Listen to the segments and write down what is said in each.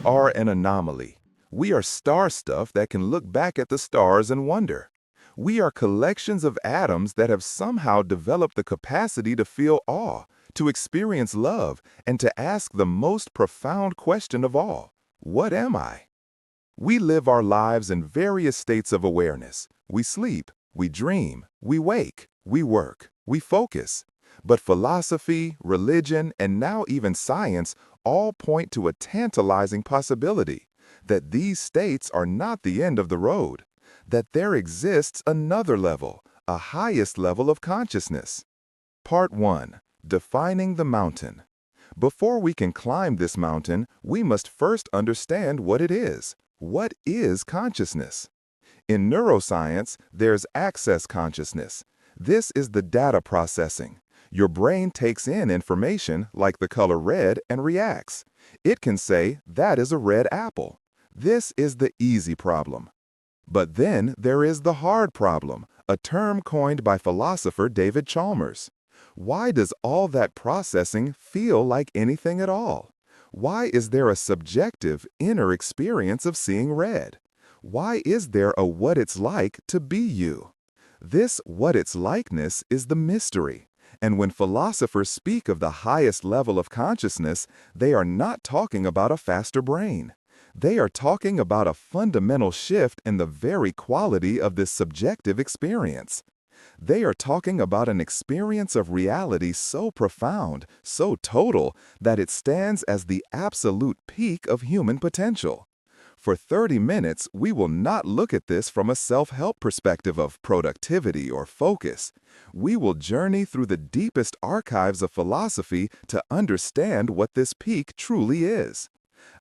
are an anomaly. We are star stuff that can look back at the stars and wonder. We are collections of atoms that have somehow developed the capacity to feel awe, to experience love, and to ask the most profound question of all, what am I? We live our lives in various states of awareness. We sleep, we dream, we wake, we work, we focus. But philosophy, religion, and now even science all point to a tantalizing possibility that these states are not the end of the road, that there exists another level, a highest level of consciousness. Part 1. Defining the mountain. Before we can climb this mountain, we must first understand what it is. What is consciousness? In neuroscience, there's access consciousness. This is the data processing. Your brain takes in information like the color red and reacts. It can say, that is a red apple. This is the easy problem. But then there is the hard problem, a term coined by philosopher David Chalmers. Why does all that processing feel like anything at all? Why is there a subjective, inner experience of seeing red? Why is there a what it's like to be you? This what it's likeness is the mystery. And when philosophers speak of the highest level of consciousness, they are not talking about a faster brain. They are talking about a fundamental shift in the very quality of this subjective experience. They are talking about an experience of reality so profound, so total, that it stands as the absolute peak of human potential. For 30 minutes, we will not look at this from a self-help perspective of productivity or focus. We will journey through the deepest archives of philosophy to understand what this peak truly is.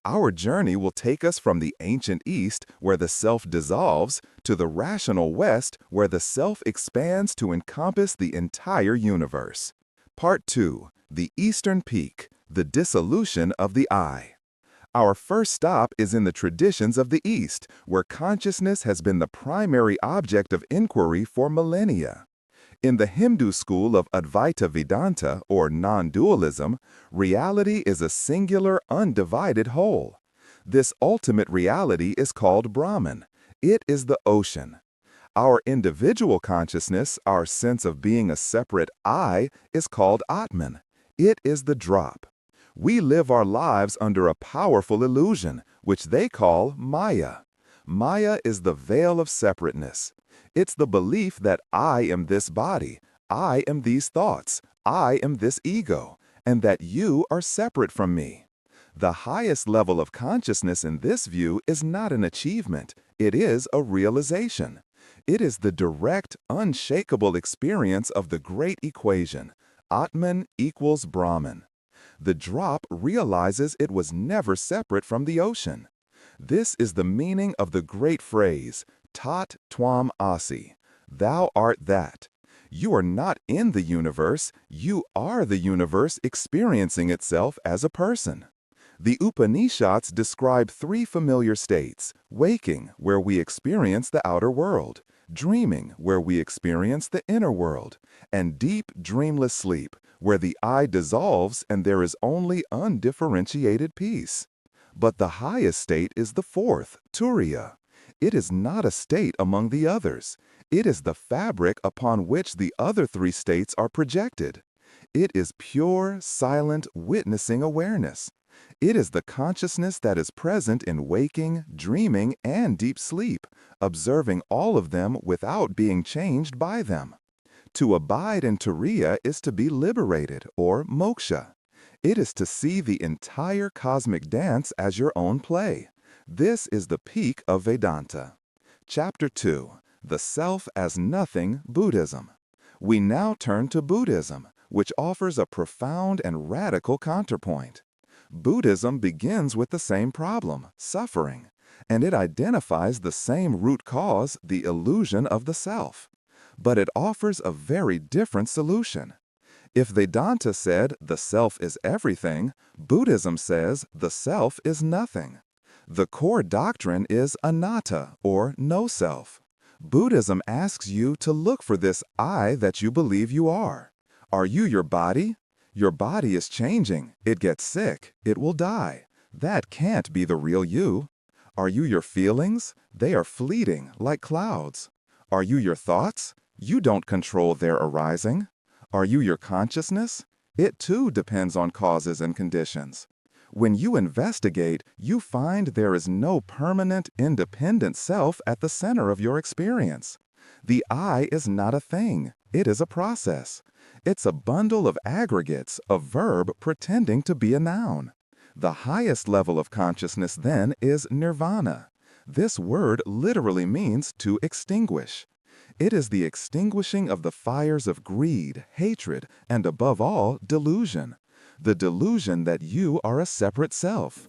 Our journey will take us from the ancient East, where the self dissolves, to the rational West, where the self expands to encompass the entire universe. Part 2. The Eastern Peak, the Dissolution of the I. Our first stop is in the traditions of the East, where consciousness has been the primary object of inquiry for millennia. In the Hindu school of Advaita Vedanta, or non-dualism, reality is a singular, undivided whole. This ultimate reality is called Brahman. It is the ocean. Our individual consciousness, our sense of being a separate I, is called Atman. It is the drop. We live our lives under a powerful illusion, which they call Maya. Maya is the veil of separateness. It's the belief that I am this body, I am these thoughts, I am this ego, and that you are separate from me. The highest level of consciousness in this view is not an achievement, it is a realization. It is the direct, unshakable experience of the great equation, Atman equals Brahman. The drop realizes it was never separate from the ocean. This is the meaning of the great phrase, Tat Twam Asi, thou art that. You are not in the universe, you are the universe experiencing itself as a person. The Upanishads describe three familiar states: waking, where we experience the outer world; dreaming, where we experience the inner world; and deep, dreamless sleep, where the I dissolves and there is only undifferentiated peace. But the highest state is the fourth, Turiya. It is not a state among the others. It is the fabric upon which the other three states are projected. It is pure, silent, witnessing awareness. It is the consciousness that is present in waking, dreaming, and deep sleep, observing all of them without being changed by them. To abide in Turiya is to be liberated, or moksha. It is to see the entire cosmic dance as your own play. This is the peak of Vedanta. Chapter 2. The Self as Nothing, Buddhism. We now turn to Buddhism, which offers a profound and radical counterpoint. Buddhism begins with the same problem, suffering, and it identifies the same root cause, the illusion of the self. But it offers a very different solution. If Vedanta said the self is everything, Buddhism says the self is nothing. The core doctrine is anatta, or no self. Buddhism asks you to look for this I that you believe you are. Are you your body? Your body is changing. It gets sick. It will die. That can't be the real you. Are you your feelings? They are fleeting, like clouds. Are you your thoughts? You don't control their arising. Are you your consciousness? It too depends on causes and conditions. When you investigate, you find there is no permanent, independent self at the center of your experience. The I is not a thing. It is a process. It's a bundle of aggregates, a verb pretending to be a noun. The highest level of consciousness, then, is nirvana. This word literally means to extinguish. It is the extinguishing of the fires of greed, hatred, and above all, delusion. The delusion that you are a separate self.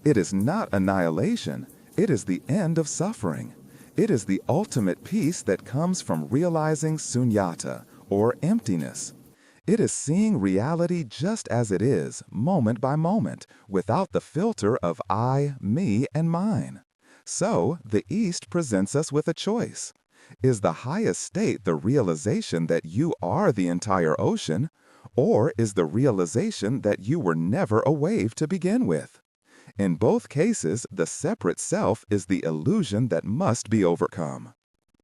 It is not annihilation. It is the end of suffering. It is the ultimate peace that comes from realizing sunyata, or emptiness. It is seeing reality just as it is, moment by moment, without the filter of I, me, and mine. So, the East presents us with a choice. Is the highest state the realization that you are the entire ocean, or is the realization that you were never a wave to begin with? In both cases, the separate self is the illusion that must be overcome.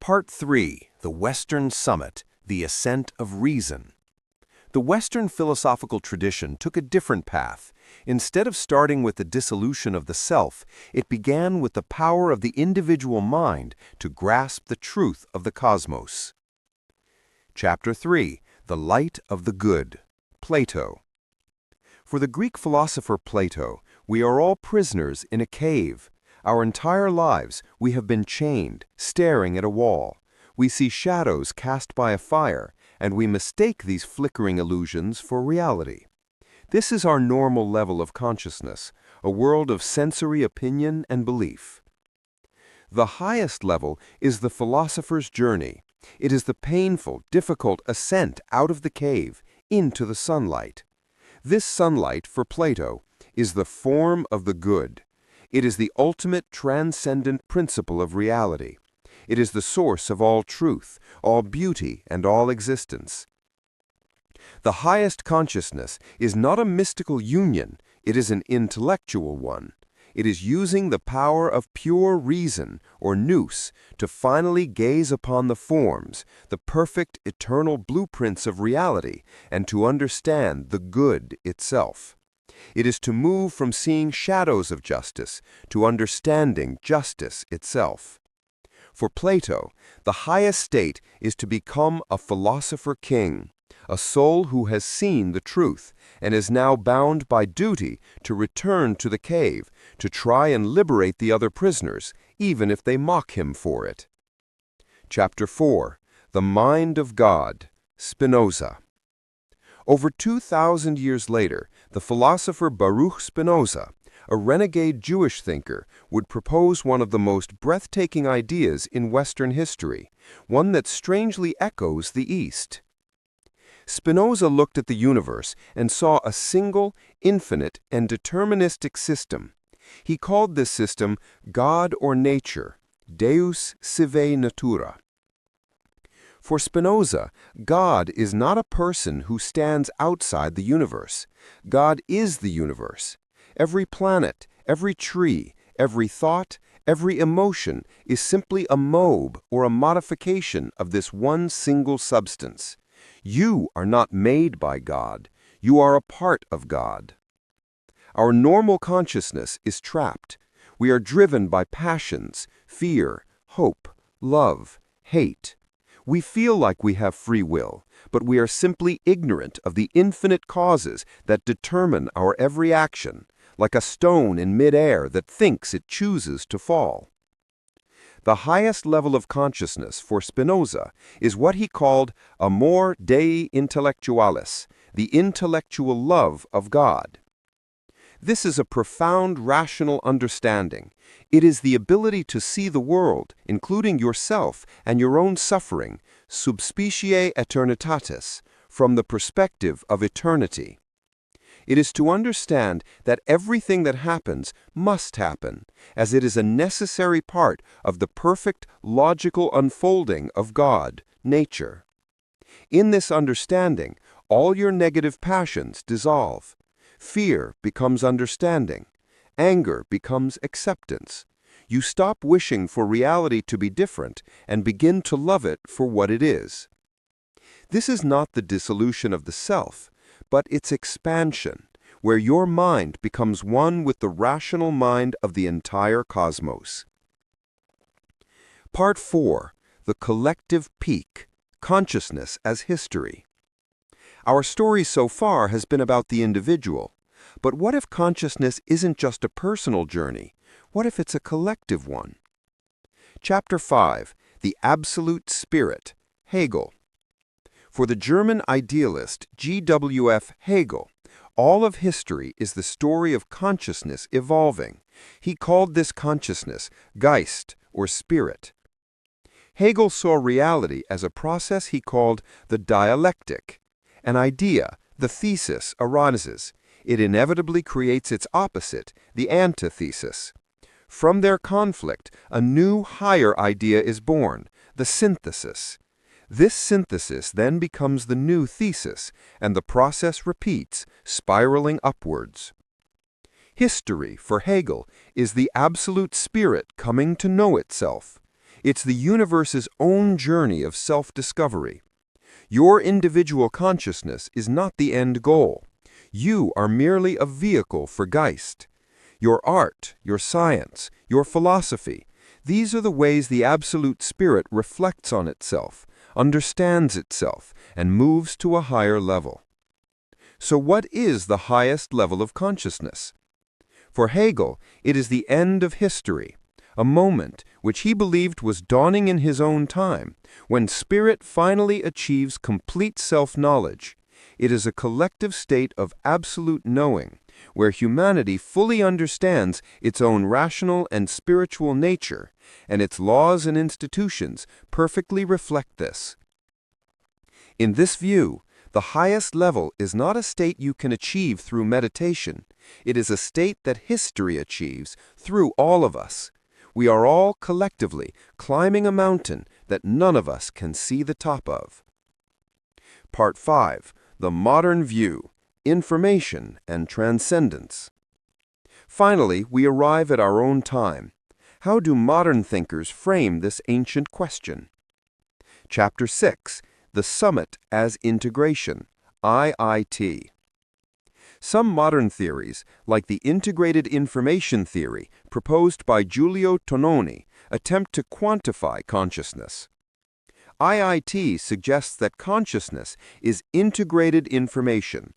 Part 3. The Western Summit, the Ascent of Reason. The Western philosophical tradition took a different path. Instead of starting with the dissolution of the self, it began with the power of the individual mind to grasp the truth of the cosmos. Chapter 3. The Light of the Good. Plato. For the Greek philosopher Plato, we are all prisoners in a cave. Our entire lives we have been chained, staring at a wall. We see shadows cast by a fire, and we mistake these flickering illusions for reality. This is our normal level of consciousness, a world of sensory opinion and belief. The highest level is the philosopher's journey. It is the painful, difficult ascent out of the cave, into the sunlight. This sunlight, for Plato, is the form of the good. It is the ultimate transcendent principle of reality. It is the source of all truth, all beauty, and all existence. The highest consciousness is not a mystical union, it is an intellectual one. It is using the power of pure reason, or nous, to finally gaze upon the forms, the perfect eternal blueprints of reality, and to understand the good itself. It is to move from seeing shadows of justice to understanding justice itself. For Plato, the highest state is to become a philosopher king, a soul who has seen the truth and is now bound by duty to return to the cave to try and liberate the other prisoners, even if they mock him for it. Chapter 4. The Mind of God. Spinoza. Over 2,000 years later, the philosopher Baruch Spinoza, a renegade Jewish thinker, would propose one of the most breathtaking ideas in Western history, one that strangely echoes the East. Spinoza looked at the universe and saw a single, infinite, and deterministic system. He called this system God or nature, Deus sive natura. For Spinoza, God is not a person who stands outside the universe. God is the universe. Every planet, every tree, every thought, every emotion is simply a mobe or a modification of this one single substance. You are not made by God. You are a part of God. Our normal consciousness is trapped. We are driven by passions, fear, hope, love, hate. We feel like we have free will, but we are simply ignorant of the infinite causes that determine our every action, like a stone in midair that thinks it chooses to fall. The highest level of consciousness for Spinoza is what he called amor Dei intellectualis, the intellectual love of God. This is a profound rational understanding. It is the ability to see the world, including yourself and your own suffering, sub specie aeternitatis, from the perspective of eternity. It is to understand that everything that happens must happen, as it is a necessary part of the perfect logical unfolding of God, nature. In this understanding, all your negative passions dissolve. Fear becomes understanding. Anger becomes acceptance. You stop wishing for reality to be different and begin to love it for what it is. This is not the dissolution of the self, but its expansion, where your mind becomes one with the rational mind of the entire cosmos. Part 4. The Collective Peak, Consciousness as History. Our story so far has been about the individual, but what if consciousness isn't just a personal journey? What if it's a collective one? Chapter 5. The Absolute Spirit, Hegel. For the German idealist G.W.F. Hegel, all of history is the story of consciousness evolving. He called this consciousness Geist, or spirit. Hegel saw reality as a process he called the dialectic. An idea, the thesis, arises. It inevitably creates its opposite, the antithesis. From their conflict, a new, higher idea is born, the synthesis. This synthesis then becomes the new thesis, and the process repeats, spiraling upwards. History, for Hegel, is the absolute spirit coming to know itself. It's the universe's own journey of self-discovery. Your individual consciousness is not the end goal. You are merely a vehicle for Geist. Your art, your science, your philosophy, these are the ways the absolute spirit reflects on itself, understands itself, and moves to a higher level. So what is the highest level of consciousness? For Hegel, it is the end of history, a moment which he believed was dawning in his own time, when spirit finally achieves complete self-knowledge. It is a collective state of absolute knowing, where humanity fully understands its own rational and spiritual nature, and its laws and institutions perfectly reflect this. In this view, the highest level is not a state you can achieve through meditation. It is a state that history achieves through all of us. We are all collectively climbing a mountain that none of us can see the top of. Part 5. The Modern View, Information and Transcendence. Finally, we arrive at our own time. How do modern thinkers frame this ancient question? Chapter 6. The Summit as Integration, IIT. Some modern theories, like the integrated information theory proposed by Giulio Tononi, attempt to quantify consciousness. IIT suggests that consciousness is integrated information.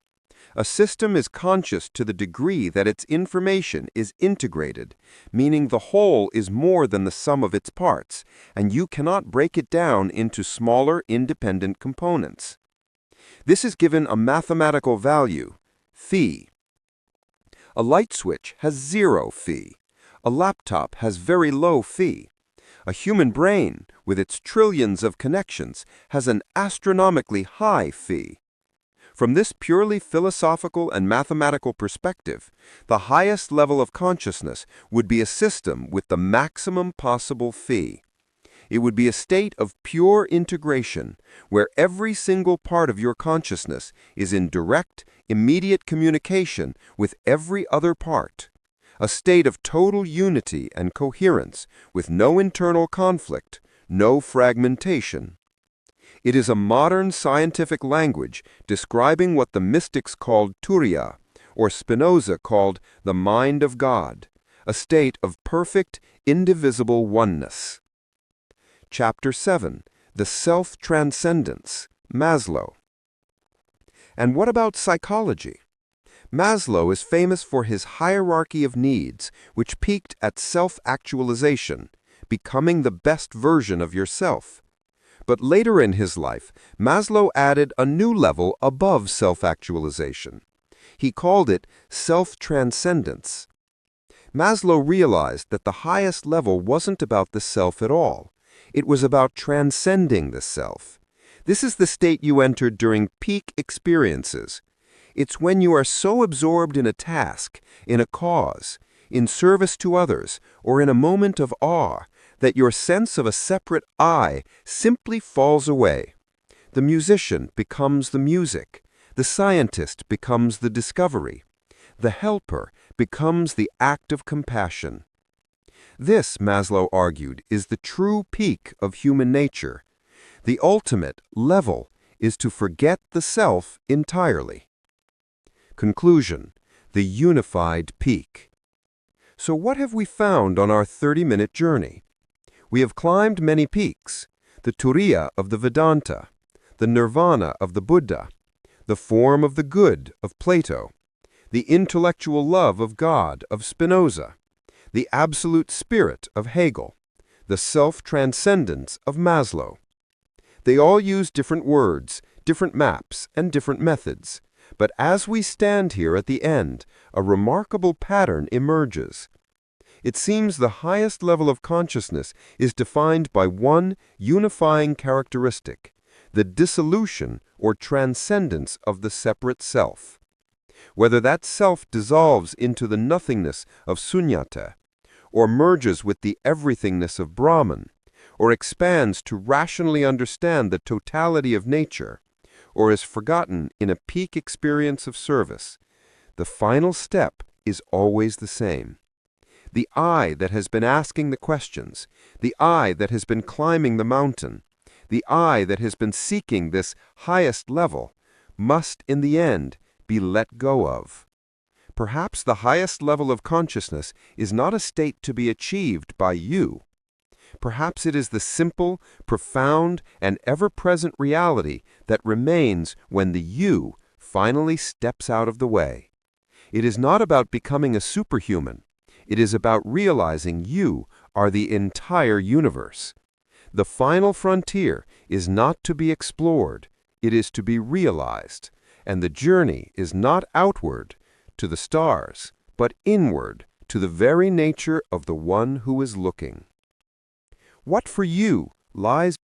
A system is conscious to the degree that its information is integrated, meaning the whole is more than the sum of its parts, and you cannot break it down into smaller, independent components. This is given a mathematical value, phi. A light switch has 0 phi. A laptop has very low phi. A human brain, with its trillions of connections, has an astronomically high phi. From this purely philosophical and mathematical perspective, the highest level of consciousness would be a system with the maximum possible phi. It would be a state of pure integration, where every single part of your consciousness is in direct, immediate communication with every other part. A state of total unity and coherence, with no internal conflict, no fragmentation. It is a modern scientific language describing what the mystics called Turiya, or Spinoza called the mind of God, a state of perfect, indivisible oneness. Chapter 7. The Self-Transcendence, Maslow. And what about psychology? Maslow is famous for his hierarchy of needs, which peaked at self-actualization, becoming the best version of yourself. But later in his life, Maslow added a new level above self-actualization. He called it self-transcendence. Maslow realized that the highest level wasn't about the self at all. It was about transcending the self. This is the state you entered during peak experiences. It's when you are so absorbed in a task, in a cause, in service to others, or in a moment of awe, that your sense of a separate I simply falls away. The musician becomes the music. The scientist becomes the discovery. The helper becomes the act of compassion. This, Maslow argued, is the true peak of human nature. The ultimate level is to forget the self entirely. Conclusion: the unified peak. So what have we found on our 30-minute journey? We have climbed many peaks: the Turiya of the Vedanta, the Nirvana of the Buddha, the form of the good of Plato, the intellectual love of God of Spinoza, the absolute spirit of Hegel, the self-transcendence of Maslow. They all use different words, different maps, and different methods. But as we stand here at the end, a remarkable pattern emerges. It seems the highest level of consciousness is defined by one unifying characteristic: the dissolution or transcendence of the separate self. Whether that self dissolves into the nothingness of sunyata, or merges with the everythingness of Brahman, or expands to rationally understand the totality of nature, or is forgotten in a peak experience of service, the final step is always the same. The I that has been asking the questions, the I that has been climbing the mountain, the I that has been seeking this highest level, must in the end be let go of. Perhaps the highest level of consciousness is not a state to be achieved by you. Perhaps it is the simple, profound, and ever-present reality that remains when the you finally steps out of the way. It is not about becoming a superhuman. It is about realizing you are the entire universe. The final frontier is not to be explored. It is to be realized. And the journey is not outward to the stars, but inward to the very nature of the one who is looking. What for you lies